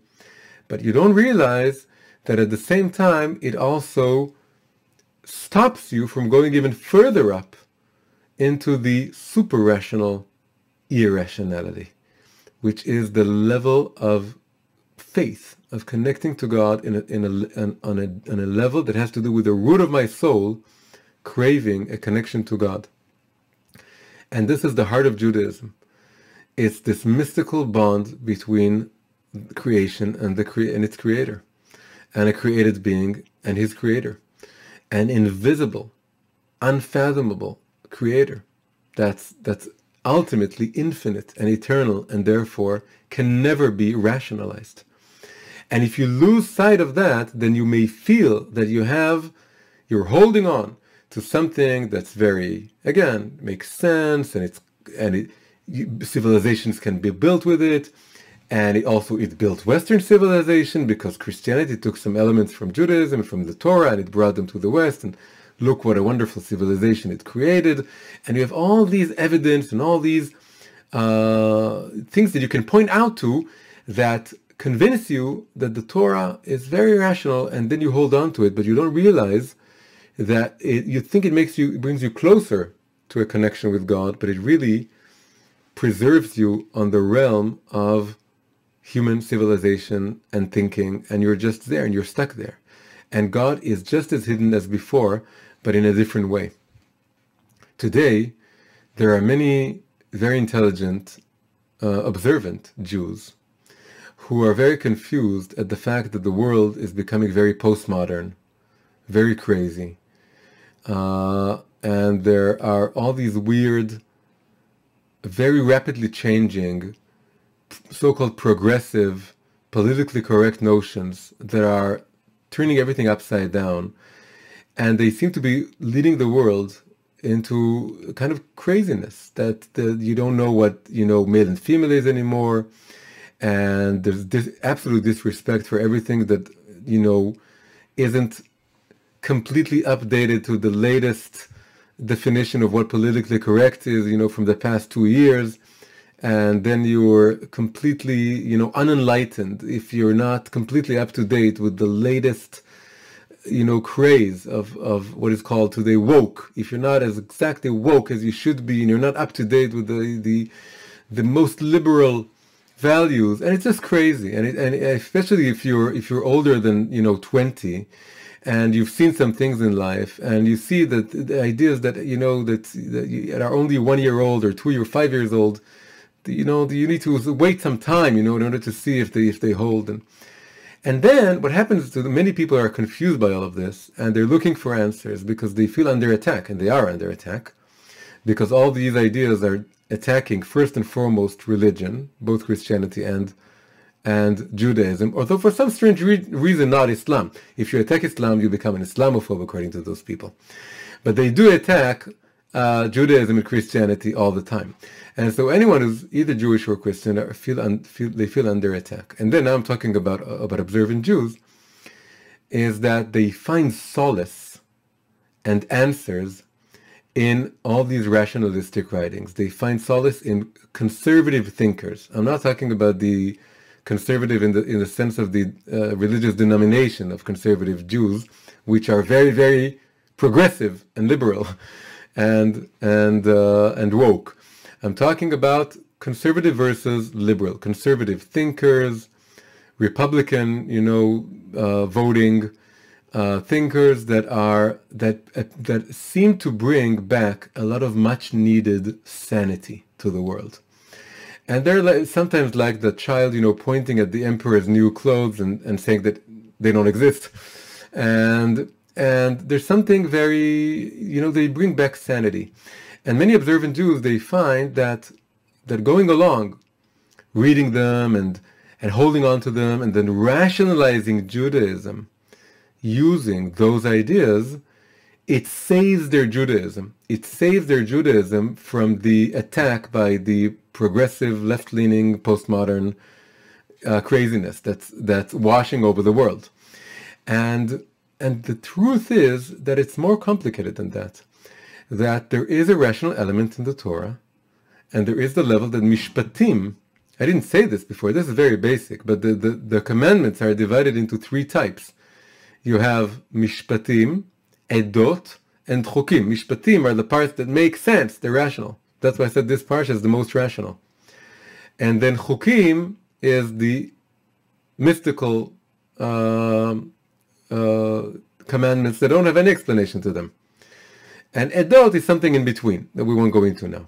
But you don't realize that at the same time it also stops you from going even further up into the super-rational irrationality, which is the level of faith, of connecting to God on a level that has to do with the root of my soul, craving a connection to God. And this is the heart of Judaism. It's this mystical bond between creation and its creator, and a created being and his creator, an invisible, unfathomable creator that's ultimately infinite and eternal, and therefore can never be rationalized. And if you lose sight of that, then you may feel that you're holding on to something that's very, again, makes sense, and civilizations can be built with it, and it built Western civilization, because Christianity took some elements from Judaism, from the Torah, and it brought them to the West, and look what a wonderful civilization it created. And you have all these evidence and all these things that you can point out to that convince you that the Torah is very rational, and then you hold on to it, but you don't realize that you think it brings you closer to a connection with God, but it really preserves you on the realm of human civilization and thinking, and you're just there, and you're stuck there. And God is just as hidden as before, but in a different way. Today, there are many very intelligent, observant Jews who are very confused at the fact that the world is becoming very postmodern, very crazy. And there are all these weird, very rapidly changing, so-called progressive, politically correct notions that are turning everything upside down. And they seem to be leading the world into a kind of craziness, that you don't know what, male and female is anymore. And there's this absolute disrespect for everything that, isn't completely updated to the latest definition of what politically correct is, from the past 2 years. And then you're completely, unenlightened if you're not completely up to date with the latest, craze of what is called today woke. If you're not as exactly woke as you should be, and you're not up to date with the most liberal values, and it's just crazy. And especially if you're older than 20, and you've seen some things in life, and you see that the ideas that that are only 1 year old or 2 or 5 years old, you need to wait some time, in order to see if they hold. And then what happens to many people are confused by all of this, and they're looking for answers because they feel under attack, and they are under attack, because all these ideas are attacking first and foremost religion, both Christianity and Judaism, although for some strange reason not Islam. If you attack Islam, you become an Islamophobe according to those people. But they do attack Judaism and Christianity all the time. And so anyone who's either Jewish or Christian feel under attack. And then now I'm talking about observant Jews. is that they find solace and answers in all these rationalistic writings. They find solace in conservative thinkers. I'm not talking about the conservative in the sense of the religious denomination of conservative Jews, which are very, very progressive and liberal and woke. I'm talking about conservative versus liberal. Conservative thinkers, Republican, voting thinkers that seem to bring back a lot of much needed sanity to the world. And they're sometimes like the child, pointing at the emperor's new clothes and saying that they don't exist. And there's something very, they bring back sanity. And many observant Jews, they find that going along, reading them and holding on to them, and then rationalizing Judaism, using those ideas, it saves their Judaism. It saves their Judaism from the attack by the progressive, left-leaning, postmodern craziness that's washing over the world. And the truth is that it's more complicated than that. That there is a rational element in the Torah, and there is the level that Mishpatim, I didn't say this before, this is very basic, but the commandments are divided into three types. You have Mishpatim, Edot, and Chukim. Mishpatim are the parts that make sense, they're rational. That's why I said this parsha is the most rational. And then Chukim is the mystical commandments that don't have any explanation to them. And Edot is something in between that we won't go into now.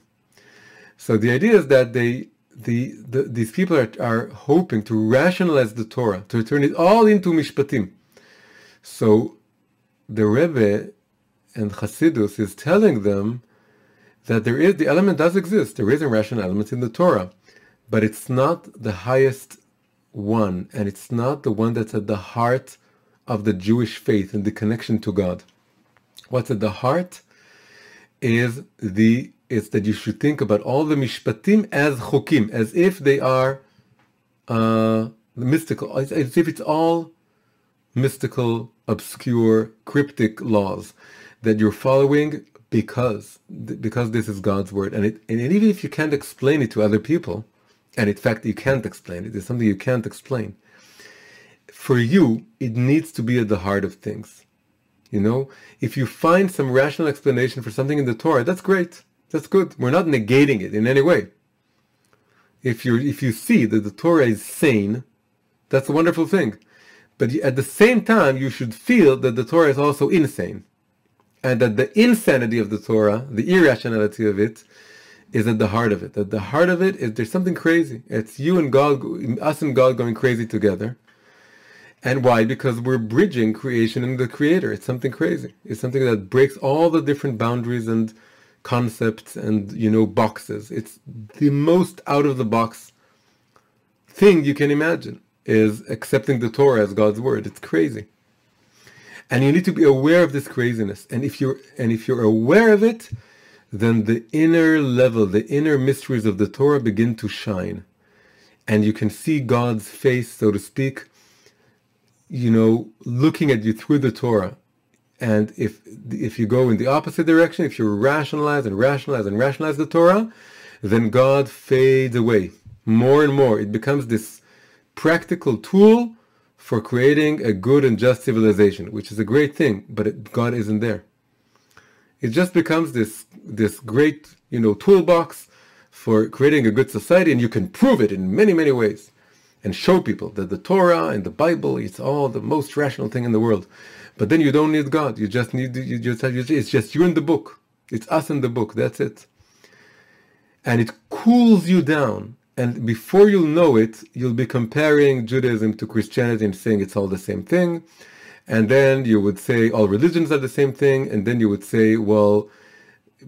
So the idea is that these people are hoping to rationalize the Torah, to turn it all into Mishpatim. So the Rebbe and Chassidus is telling them that the element does exist. There is a rational element in the Torah, but it's not the highest one, and it's not the one that's at the heart of the Jewish faith and the connection to God. What's at the heart is that you should think about all the Mishpatim as Chukim, as if they are mystical, as if it's all mystical, obscure, cryptic laws that you're following because this is God's word. And even if you can't explain it to other people, and in fact you can't explain it, it's something you can't explain, for you, it needs to be at the heart of things. If you find some rational explanation for something in the Torah, that's great. That's good. We're not negating it in any way. If you see that the Torah is sane, that's a wonderful thing. But at the same time, you should feel that the Torah is also insane. And that the insanity of the Torah, the irrationality of it, is at the heart of it. At the heart of it is there's something crazy. It's you and God, us and God going crazy together. And why? Because we're bridging creation and the Creator. It's something crazy. It's something that breaks all the different boundaries and concepts and, boxes. It's the most out-of-the-box thing you can imagine, is accepting the Torah as God's word. It's crazy. And you need to be aware of this craziness. And if you're aware of it, then the inner level, the inner mysteries of the Torah begin to shine. And you can see God's face, so to speak, looking at you through the Torah. And if you go in the opposite direction, if you rationalize the Torah, then God fades away more and more. It becomes this practical tool for creating a good and just civilization, which is a great thing, but God isn't there. It just becomes this great, toolbox for creating a good society, and you can prove it in many, many ways, and show people that the Torah and the Bible, it's all the most rational thing in the world. But then you don't need God. It's just you and the book. It's us and the book. That's it. And it cools you down. And before you'll know it, you'll be comparing Judaism to Christianity and saying it's all the same thing. And then you would say all religions are the same thing. And then you would say, well,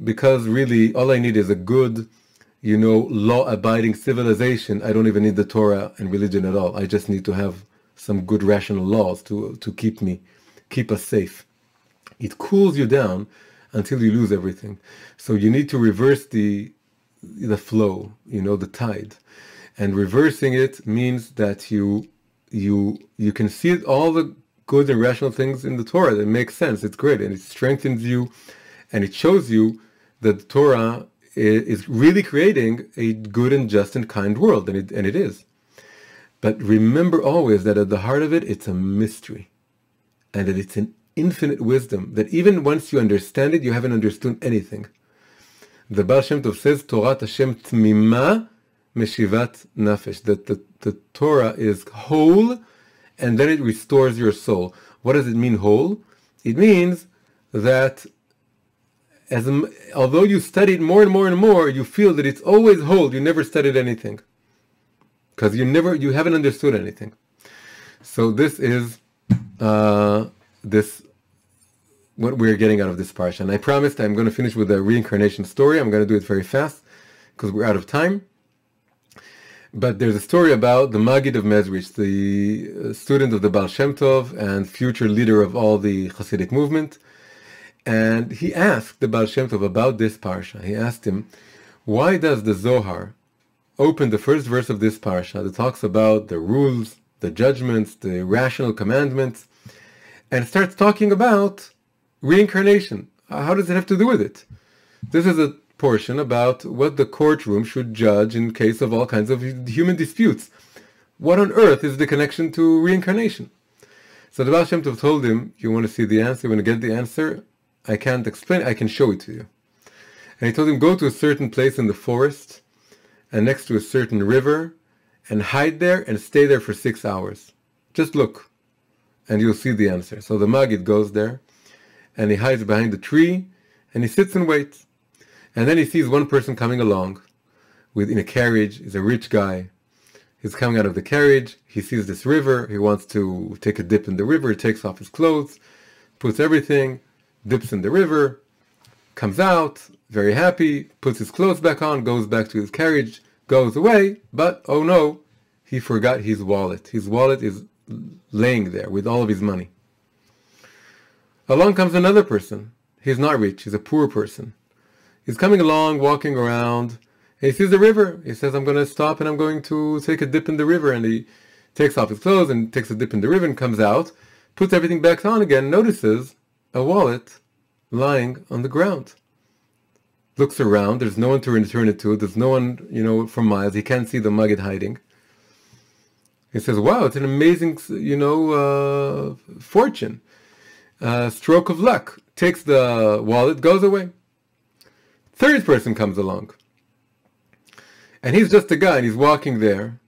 because really all I need is a good, law-abiding civilization. I don't even need the Torah and religion at all. I just need to have some good rational laws to keep us safe. It cools you down until you lose everything. So you need to reverse the flow, the tide. And reversing it means that you can see all the good and rational things in the Torah that make sense. It's great, and it strengthens you, and it shows you that the Torah is really creating a good and just and kind world, and it is. But remember always that at the heart of it, it's a mystery, and that it's an infinite wisdom, that even once you understand it, you haven't understood anything. The Baal Shem Tov says, Torat Hashem tmima meshivat nafesh, that the Torah is whole, and then it restores your soul. What does it mean, whole? It means that although you study it more and more and more, you feel that it's always whole. You never studied anything, because you haven't understood anything. So this is what we're getting out of this parsha. And I promised I'm going to finish with a reincarnation story. I'm going to do it very fast because we're out of time. But there's a story about the Maggid of Mezrich, the student of the Baal Shem Tov and future leader of all the Hasidic movement. And he asked the Baal Shem Tov about this parsha. He asked him, why does the Zohar open the first verse of this parsha that talks about the rules, the judgments, the rational commandments, and starts talking about reincarnation? How does it have to do with it? This is a portion about what the courtroom should judge in case of all kinds of human disputes. What on earth is the connection to reincarnation? So the Baal Shem Tov told him, you want to see the answer, you want to get the answer? I can't explain, I can show it to you. And he told him, go to a certain place in the forest, and next to a certain river, and hide there and stay there for 6 hours. Just look, and you'll see the answer. So the Maggid goes there, and he hides behind the tree, and he sits and waits. And then he sees one person coming along in a carriage. He's a rich guy. He's coming out of the carriage. He sees this river. He wants to take a dip in the river. He takes off his clothes, puts everything, dips in the river, comes out, very happy, puts his clothes back on, goes back to his carriage, goes away, but oh no, he forgot his wallet. His wallet is laying there with all of his money. Along comes another person. He's not rich, he's a poor person. He's coming along, walking around, and he sees the river. He says, I'm going to stop and I'm going to take a dip in the river. And he takes off his clothes and takes a dip in the river and comes out, puts everything back on again, notices a wallet lying on the ground. Looks around, there's no one to return it to, there's no one, for miles, he can't see the Maggid hiding. He says, wow, it's an amazing, fortune. Stroke of luck. Takes the wallet, goes away. Third person comes along. And he's just a guy, and he's walking there.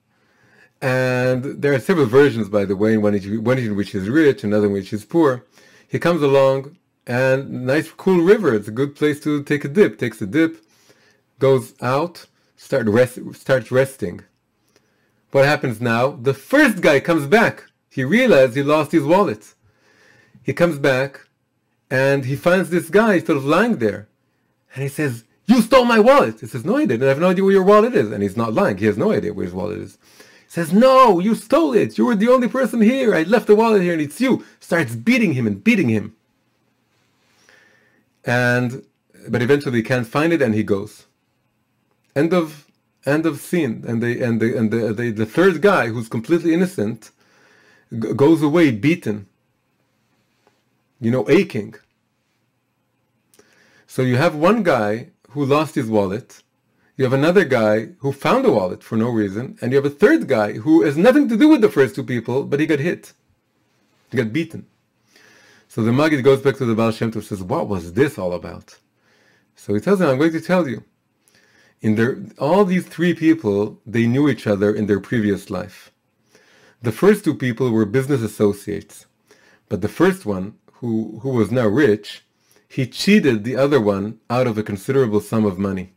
And there are several versions, by the way, one in which he's rich, another in which he's poor. He comes along, and nice, cool river. It's a good place to take a dip. Takes a dip, goes out, starts resting. What happens now? The first guy comes back. He realized he lost his wallet. He comes back, and he finds this guy sort of lying there. And he says, you stole my wallet. He says, no, I didn't. I have no idea where your wallet is. And he's not lying. He has no idea where his wallet is. He says, no, you stole it. You were the only person here. I left the wallet here, and it's you. Starts beating him and beating him. But eventually he can't find it, and he goes. End of scene. And the third guy, who's completely innocent, goes away beaten. Aching. So you have one guy who lost his wallet, you have another guy who found a wallet for no reason, and you have a third guy who has nothing to do with the first two people, but he got hit. He got beaten. So the Maggid goes back to the Baal Shem Tov and says, what was this all about? So he tells him, I'm going to tell you. All these three people, they knew each other in their previous life. The first two people were business associates, but the first one, who was now rich, he cheated the other one out of a considerable sum of money.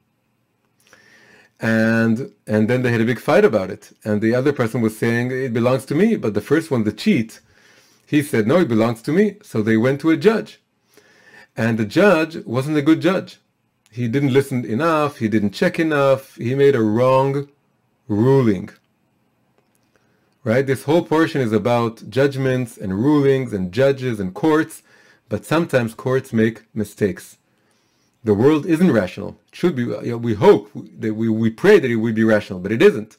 And then they had a big fight about it. And the other person was saying, it belongs to me. But the first one, the cheat, he said, no, it belongs to me. So they went to a judge. And the judge wasn't a good judge. He didn't listen enough. He didn't check enough. He made a wrong ruling. Right? This whole portion is about judgments and rulings and judges and courts. But sometimes courts make mistakes. The world isn't rational. It should be. We hope that we pray that it would be rational, but it isn't.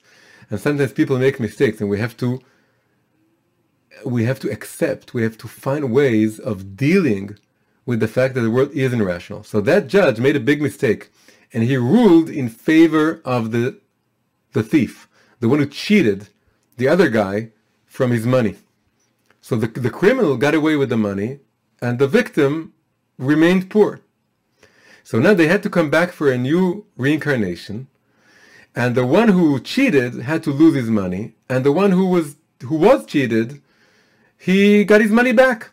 And sometimes people make mistakes, and we have to we have to accept, we have to find ways of dealing with the fact that the world is irrational. So that judge made a big mistake, and he ruled in favor of the thief, the one who cheated the other guy from his money. So the criminal got away with the money, and the victim remained poor. So now they had to come back for a new reincarnation, and the one who cheated had to lose his money, and the one who was cheated, he got his money back.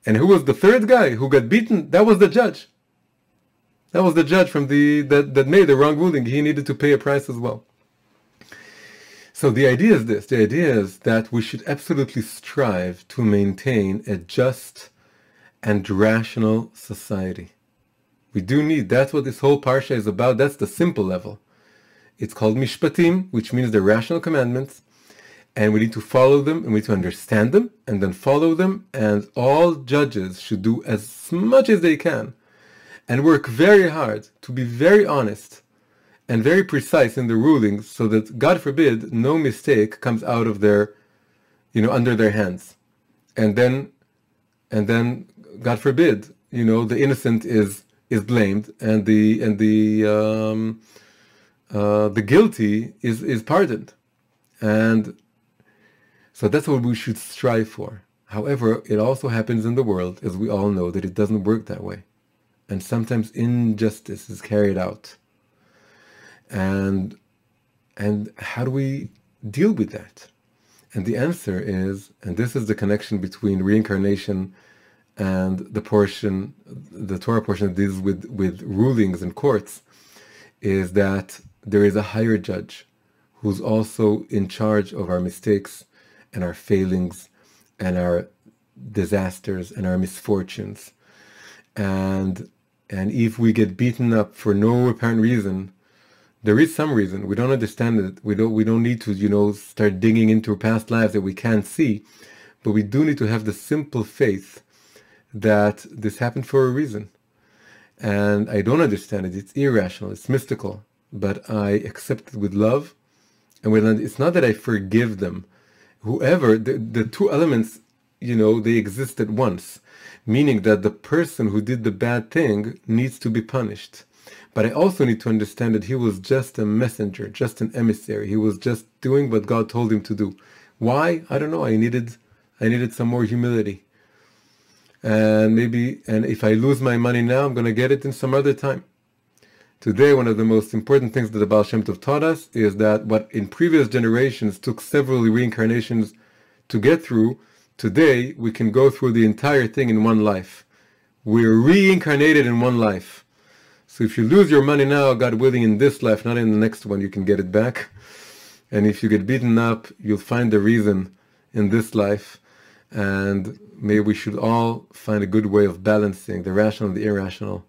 And who was the third guy who got beaten? That was the judge. That was the judge from that made the wrong ruling. He needed to pay a price as well. So the idea is this. The idea is that we should absolutely strive to maintain a just and rational society. We do need, that's what this whole parsha is about. That's the simple level. It's called Mishpatim, which means the rational commandments. And we need to follow them, and we need to understand them, and then follow them. And all judges should do as much as they can and work very hard to be very honest and very precise in the rulings, so that, God forbid, no mistake comes out of their, under their hands. And then, God forbid, the innocent is blamed, and the guilty is pardoned. And so that's what we should strive for. However, it also happens in the world, as we all know, that it doesn't work that way. And sometimes injustice is carried out. And how do we deal with that? And the answer is, and this is the connection between reincarnation and the Torah portion that deals with rulings and courts, is that there is a higher judge who's also in charge of our mistakes and our failings and our disasters and our misfortunes. And if we get beaten up for no apparent reason, there is some reason. We don't understand it. We don't need to, start digging into past lives that we can't see. But we do need to have the simple faith that this happened for a reason. And I don't understand it. It's irrational. It's mystical. But I accept it with love. And it's not that I forgive them. Whoever, the two elements, they exist at once. Meaning that the person who did the bad thing needs to be punished. But I also need to understand that he was just a messenger, just an emissary. He was just doing what God told him to do. Why? I don't know. I needed some more humility. And if I lose my money now, I'm going to get it in some other time. Today, one of the most important things that the Baal Shem Tov taught us is that what in previous generations took several reincarnations to get through, today we can go through the entire thing in one life. We're reincarnated in one life. So if you lose your money now, God willing, in this life, not in the next one, you can get it back. And if you get beaten up, you'll find the reason in this life. And maybe we should all find a good way of balancing the rational and the irrational,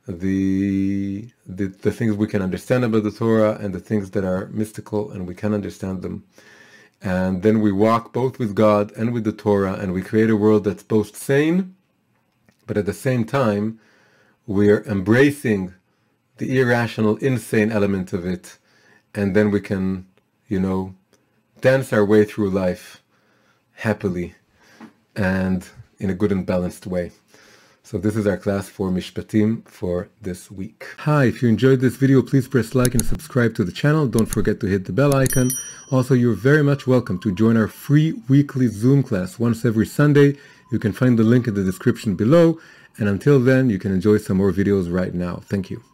the things we can understand about the Torah and the things that are mystical and we can understand them. And then we walk both with God and with the Torah, and we create a world that's both sane, but at the same time, we're embracing the irrational, insane element of it, and then we can, dance our way through life happily and in a good and balanced way. So this is our class for Mishpatim for this week. Hi, if you enjoyed this video, please press like and subscribe to the channel. Don't forget to hit the bell icon. Also, you're very much welcome to join our free weekly Zoom class once every Sunday. You can find the link in the description below. And until then, you can enjoy some more videos right now. Thank you.